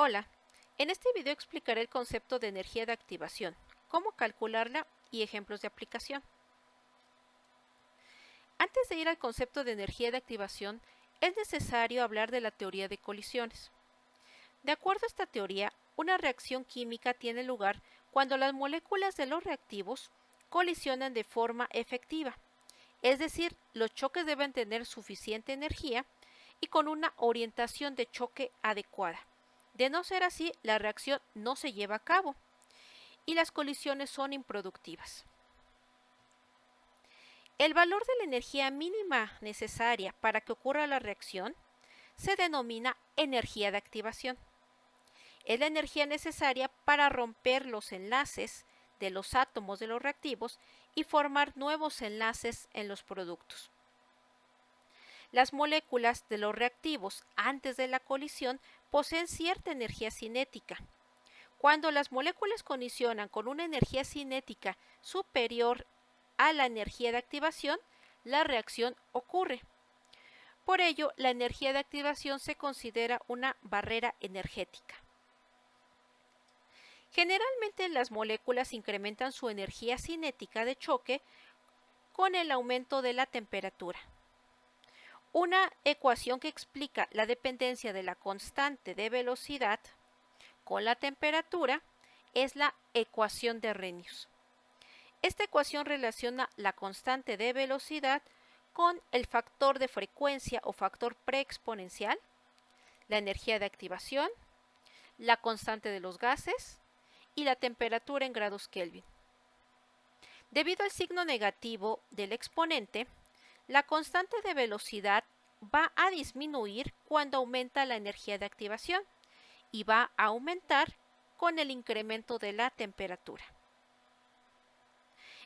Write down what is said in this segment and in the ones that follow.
Hola, en este video explicaré el concepto de energía de activación, cómo calcularla y ejemplos de aplicación. Antes de ir al concepto de energía de activación, es necesario hablar de la teoría de colisiones. De acuerdo a esta teoría, una reacción química tiene lugar cuando las moléculas de los reactivos colisionan de forma efectiva, es decir, los choques deben tener suficiente energía y con una orientación de choque adecuada. De no ser así, la reacción no se lleva a cabo y las colisiones son improductivas. El valor de la energía mínima necesaria para que ocurra la reacción se denomina energía de activación. Es la energía necesaria para romper los enlaces de los átomos de los reactivos y formar nuevos enlaces en los productos. Las moléculas de los reactivos antes de la colisión poseen cierta energía cinética. Cuando las moléculas colisionan con una energía cinética superior a la energía de activación, la reacción ocurre. Por ello, la energía de activación se considera una barrera energética. Generalmente las moléculas incrementan su energía cinética de choque con el aumento de la temperatura. Una ecuación que explica la dependencia de la constante de velocidad con la temperatura es la ecuación de Arrhenius. Esta ecuación relaciona la constante de velocidad con el factor de frecuencia o factor preexponencial, la energía de activación, la constante de los gases y la temperatura en grados Kelvin. Debido al signo negativo del exponente, la constante de velocidad va a disminuir cuando aumenta la energía de activación y va a aumentar con el incremento de la temperatura.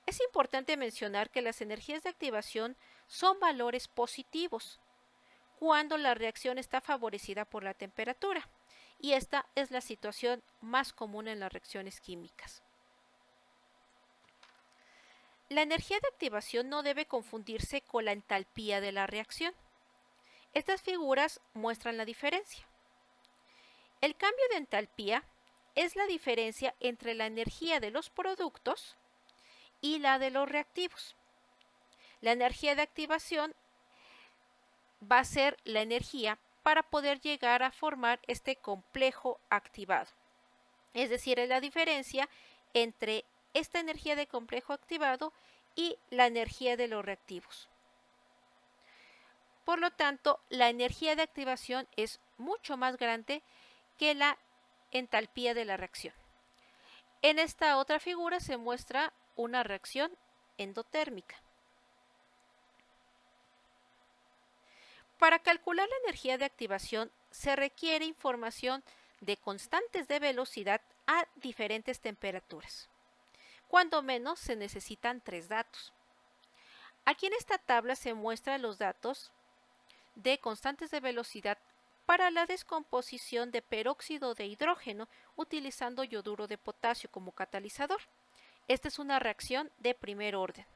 Es importante mencionar que las energías de activación son valores positivos cuando la reacción está favorecida por la temperatura, y esta es la situación más común en las reacciones químicas. La energía de activación no debe confundirse con la entalpía de la reacción. Estas figuras muestran la diferencia. El cambio de entalpía es la diferencia entre la energía de los productos y la de los reactivos. La energía de activación va a ser la energía para poder llegar a formar este complejo activado. Es decir, es la diferencia entre esta energía de complejo activado y la energía de los reactivos. Por lo tanto, la energía de activación es mucho más grande que la entalpía de la reacción. En esta otra figura se muestra una reacción endotérmica. Para calcular la energía de activación se requiere información de constantes de velocidad a diferentes temperaturas. Cuando menos se necesitan 3 datos. Aquí en esta tabla se muestran los datos de constantes de velocidad para la descomposición de peróxido de hidrógeno utilizando yoduro de potasio como catalizador. Esta es una reacción de primer orden.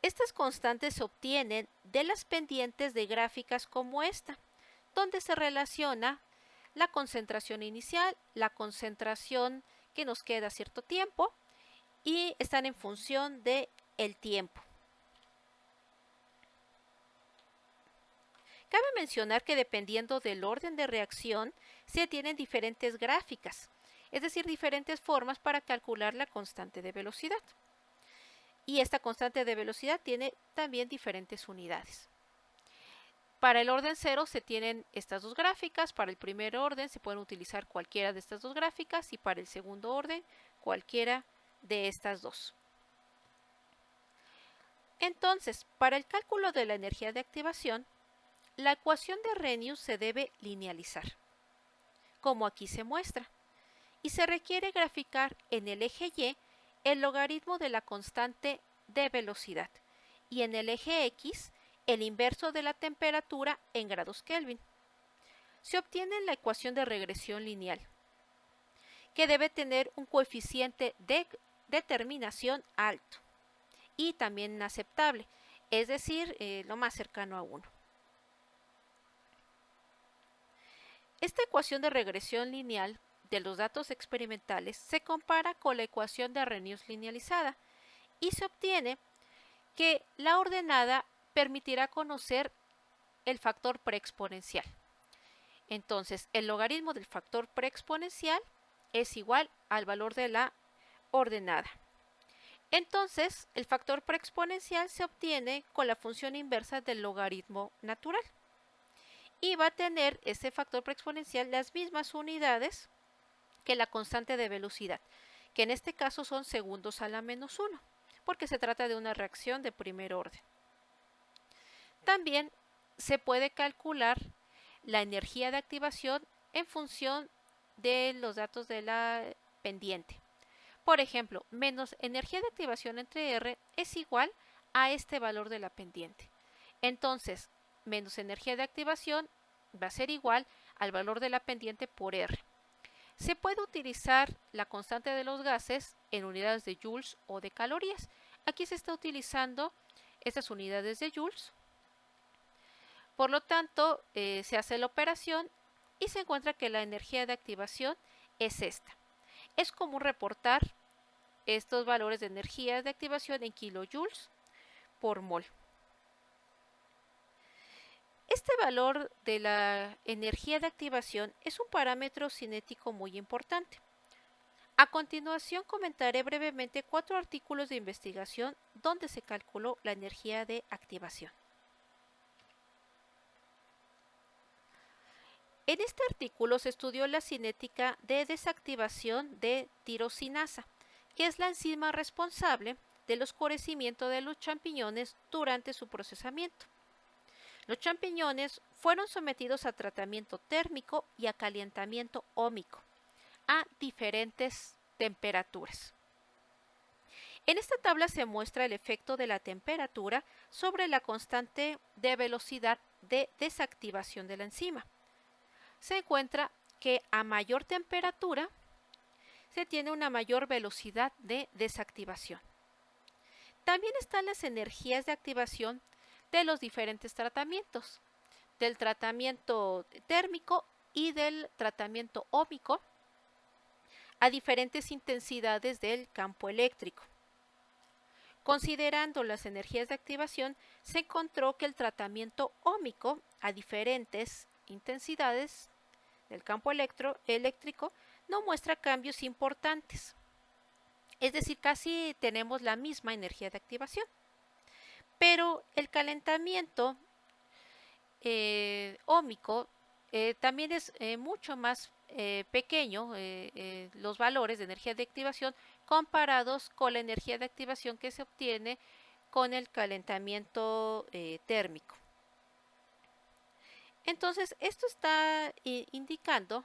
Estas constantes se obtienen de las pendientes de gráficas como esta, donde se relaciona la concentración inicial, la concentración que nos queda a cierto tiempo y están en función del tiempo. Cabe mencionar que dependiendo del orden de reacción se tienen diferentes gráficas, es decir, diferentes formas para calcular la constante de velocidad. Y esta constante de velocidad tiene también diferentes unidades. Para el orden 0 se tienen estas dos gráficas, para el primer orden se pueden utilizar cualquiera de estas dos gráficas y para el segundo orden cualquiera de estas dos. Entonces, para el cálculo de la energía de activación, la ecuación de Arrhenius se debe linealizar, como aquí se muestra, y se requiere graficar en el eje Y el logaritmo de la constante de velocidad y en el eje X el inverso de la temperatura en grados Kelvin. Se obtiene la ecuación de regresión lineal, que debe tener un coeficiente de determinación alto y también aceptable, es decir, lo más cercano a 1. Esta ecuación de regresión lineal de los datos experimentales se compara con la ecuación de Arrhenius linealizada y se obtiene que la ordenada permitirá conocer el factor preexponencial. Entonces, el logaritmo del factor preexponencial es igual al valor de la ordenada. Entonces, el factor preexponencial se obtiene con la función inversa del logaritmo natural. Y va a tener ese factor preexponencial las mismas unidades que la constante de velocidad, que en este caso son segundos a la menos 1, porque se trata de una reacción de primer orden. También se puede calcular la energía de activación en función de los datos de la pendiente. Por ejemplo, menos energía de activación entre R es igual a este valor de la pendiente. Entonces, menos energía de activación va a ser igual al valor de la pendiente por R. Se puede utilizar la constante de los gases en unidades de joules o de calorías. Aquí se está utilizando estas unidades de joules. Por lo tanto, se hace la operación y se encuentra que la energía de activación es esta. Es común reportar estos valores de energía de activación en kilojoules por mol. Este valor de la energía de activación es un parámetro cinético muy importante. A continuación comentaré brevemente 4 artículos de investigación donde se calculó la energía de activación. En este artículo se estudió la cinética de desactivación de tirosinasa, que es la enzima responsable del oscurecimiento de los champiñones durante su procesamiento. Los champiñones fueron sometidos a tratamiento térmico y a calentamiento óhmico a diferentes temperaturas. En esta tabla se muestra el efecto de la temperatura sobre la constante de velocidad de desactivación de la enzima. Se encuentra que a mayor temperatura se tiene una mayor velocidad de desactivación. También están las energías de activación de los diferentes tratamientos, del tratamiento térmico y del tratamiento óhmico a diferentes intensidades del campo eléctrico. Considerando las energías de activación, se encontró que el tratamiento óhmico a diferentes intensidades del campo eléctrico no muestra cambios importantes. Es decir, casi tenemos la misma energía de activación. Pero el calentamiento óhmico también es mucho más pequeño, los valores de energía de activación comparados con la energía de activación que se obtiene con el calentamiento térmico. Entonces, esto está indicando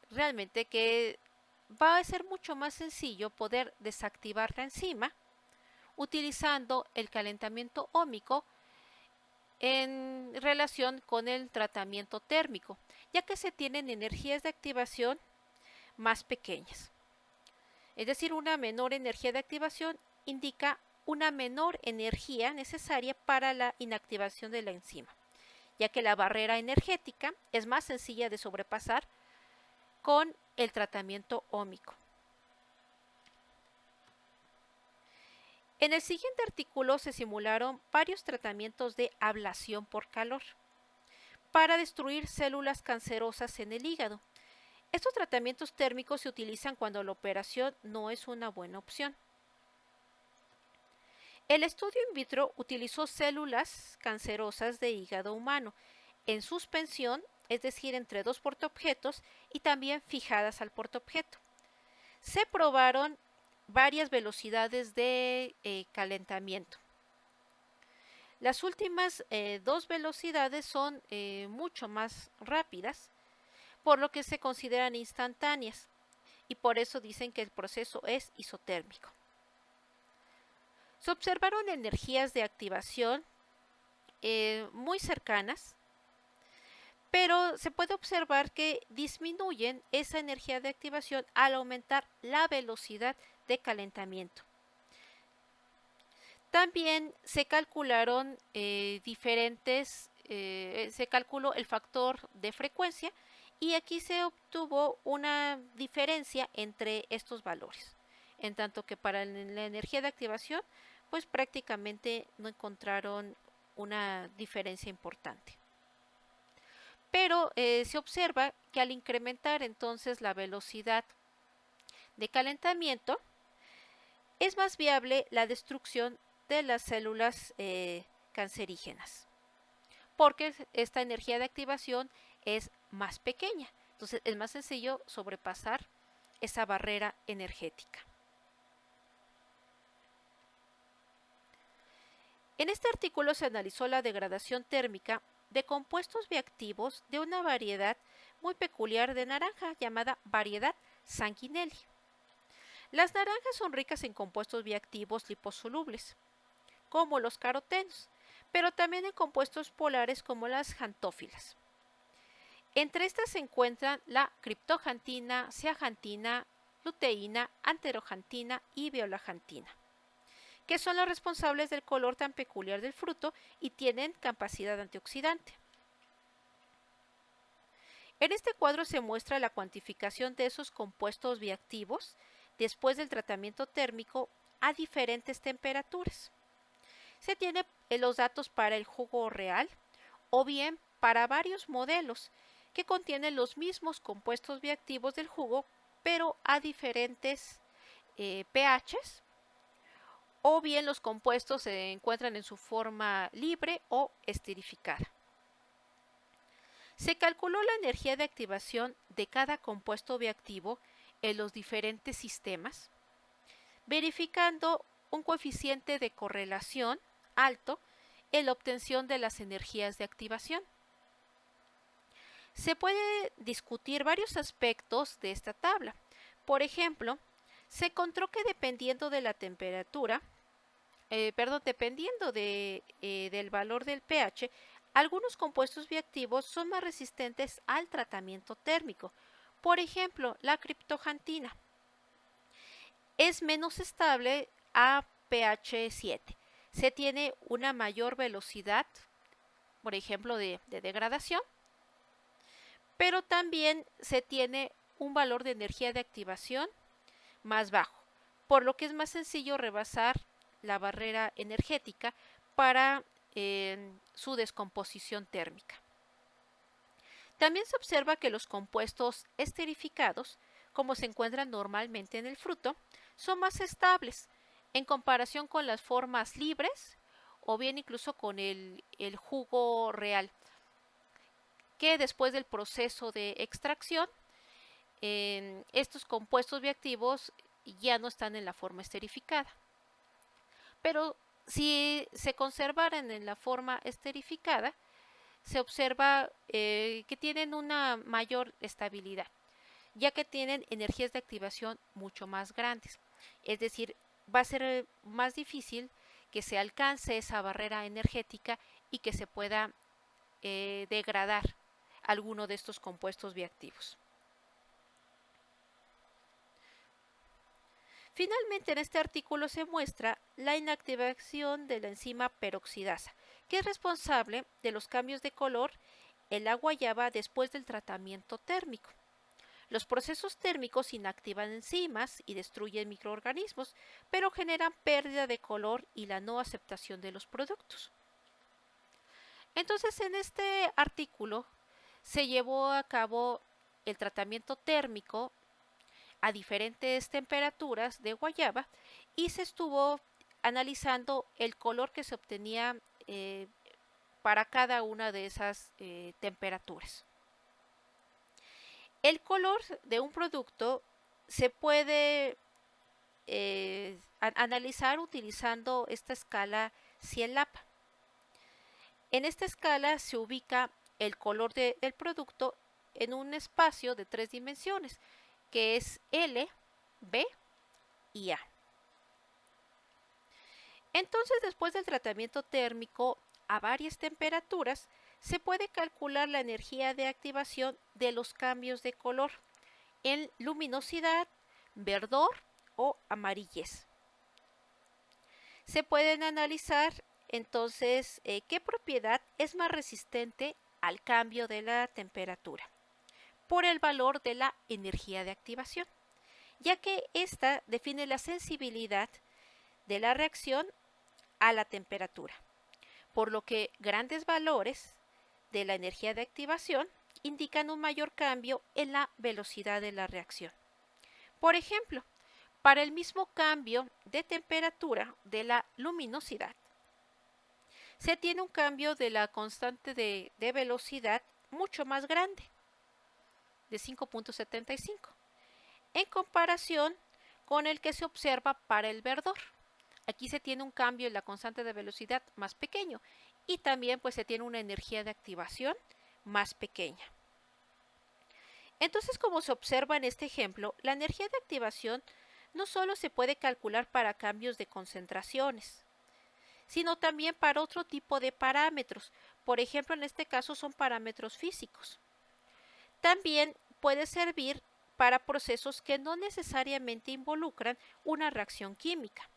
realmente que va a ser mucho más sencillo poder desactivar la enzima utilizando el calentamiento óhmico en relación con el tratamiento térmico, ya que se tienen energías de activación más pequeñas. Es decir, una menor energía de activación indica una menor energía necesaria para la inactivación de la enzima, ya que la barrera energética es más sencilla de sobrepasar con el tratamiento óhmico. En el siguiente artículo se simularon varios tratamientos de ablación por calor para destruir células cancerosas en el hígado. Estos tratamientos térmicos se utilizan cuando la operación no es una buena opción. El estudio in vitro utilizó células cancerosas de hígado humano en suspensión, es decir, entre dos portaobjetos y también fijadas al portaobjeto. Se probaron varias velocidades de calentamiento. Las últimas dos velocidades son mucho más rápidas, por lo que se consideran instantáneas y por eso dicen que el proceso es isotérmico. Se observaron energías de activación muy cercanas, pero se puede observar que disminuyen esa energía de activación al aumentar la velocidad de calentamiento. También se calcularon diferentes se calculó el factor de frecuencia y aquí se obtuvo una diferencia entre estos valores, en tanto que para la energía de activación pues prácticamente no encontraron una diferencia importante. Pero se observa que al incrementar entonces la velocidad de calentamiento es más viable la destrucción de las células cancerígenas, porque esta energía de activación es más pequeña. Entonces es más sencillo sobrepasar esa barrera energética. En este artículo se analizó la degradación térmica de compuestos bioactivos de una variedad muy peculiar de naranja llamada variedad Sanguinelli. Las naranjas son ricas en compuestos bioactivos liposolubles, como los carotenos, pero también en compuestos polares como las xantófilas. Entre estas se encuentran la criptoxantina, zeaxantina, luteína, anteroxantina y violaxantina, que son las responsables del color tan peculiar del fruto y tienen capacidad antioxidante. En este cuadro se muestra la cuantificación de esos compuestos bioactivos después del tratamiento térmico a diferentes temperaturas. Se tiene los datos para el jugo real o bien para varios modelos que contienen los mismos compuestos bioactivos del jugo, pero a diferentes pHs, o bien los compuestos se encuentran en su forma libre o esterificada. Se calculó la energía de activación de cada compuesto bioactivo en los diferentes sistemas, verificando un coeficiente de correlación alto en la obtención de las energías de activación. Se puede discutir varios aspectos de esta tabla. Por ejemplo, se encontró que dependiendo de la temperatura, dependiendo del valor del pH, algunos compuestos bioactivos son más resistentes al tratamiento térmico. Por ejemplo, la criptoxantina es menos estable a pH 7. Se tiene una mayor velocidad, por ejemplo, de degradación, pero también se tiene un valor de energía de activación más bajo, por lo que es más sencillo rebasar la barrera energética para su descomposición térmica. También se observa que los compuestos esterificados, como se encuentran normalmente en el fruto, son más estables en comparación con las formas libres o bien incluso con el jugo real, que después del proceso de extracción, estos compuestos bioactivos ya no están en la forma esterificada. Pero si se conservaran en la forma esterificada, se observa que tienen una mayor estabilidad, ya que tienen energías de activación mucho más grandes. Es decir, va a ser más difícil que se alcance esa barrera energética y que se pueda degradar alguno de estos compuestos bioactivos. Finalmente, en este artículo se muestra la inactivación de la enzima peroxidasa, que es responsable de los cambios de color en la guayaba después del tratamiento térmico. Los procesos térmicos inactivan enzimas y destruyen microorganismos, pero generan pérdida de color y la no aceptación de los productos. Entonces, en este artículo se llevó a cabo el tratamiento térmico a diferentes temperaturas de guayaba y se estuvo analizando el color que se obtenía para cada una de esas temperaturas. El color de un producto se puede analizar utilizando esta escala Ciel-Lapa. En esta escala se ubica el color del producto en un espacio de 3 dimensiones, que es L, B y A. Entonces, después del tratamiento térmico a varias temperaturas, se puede calcular la energía de activación de los cambios de color en luminosidad, verdor o amarillez. Se pueden analizar Entonces, ¿qué propiedad es más resistente al cambio de la temperatura? Por el valor de la energía de activación, ya que ésta define la sensibilidad de la reacción a la temperatura, por lo que grandes valores de la energía de activación indican un mayor cambio en la velocidad de la reacción. Por ejemplo, para el mismo cambio de temperatura de la luminosidad, se tiene un cambio de la constante de velocidad mucho más grande, de 5.75, en comparación con el que se observa para el verdor. Aquí se tiene un cambio en la constante de velocidad más pequeño y también pues se tiene una energía de activación más pequeña. Entonces, como se observa en este ejemplo, la energía de activación no solo se puede calcular para cambios de concentraciones, sino también para otro tipo de parámetros. Por ejemplo, en este caso son parámetros físicos. También puede servir para procesos que no necesariamente involucran una reacción química.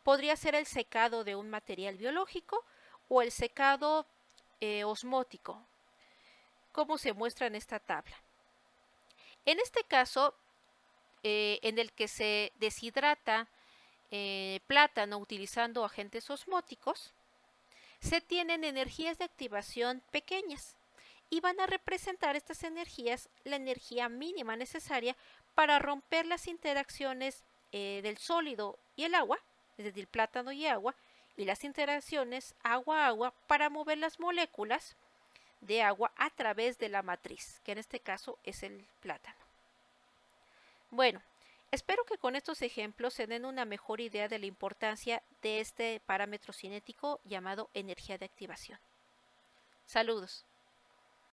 Podría ser el secado de un material biológico o el secado osmótico, como se muestra en esta tabla. En este caso, en el que se deshidrata plátano utilizando agentes osmóticos, se tienen energías de activación pequeñas y van a representar estas energías la energía mínima necesaria para romper las interacciones del sólido y el agua, es decir, plátano y agua, y las interacciones agua-agua para mover las moléculas de agua a través de la matriz, que en este caso es el plátano. Bueno, espero que con estos ejemplos se den una mejor idea de la importancia de este parámetro cinético llamado energía de activación. Saludos.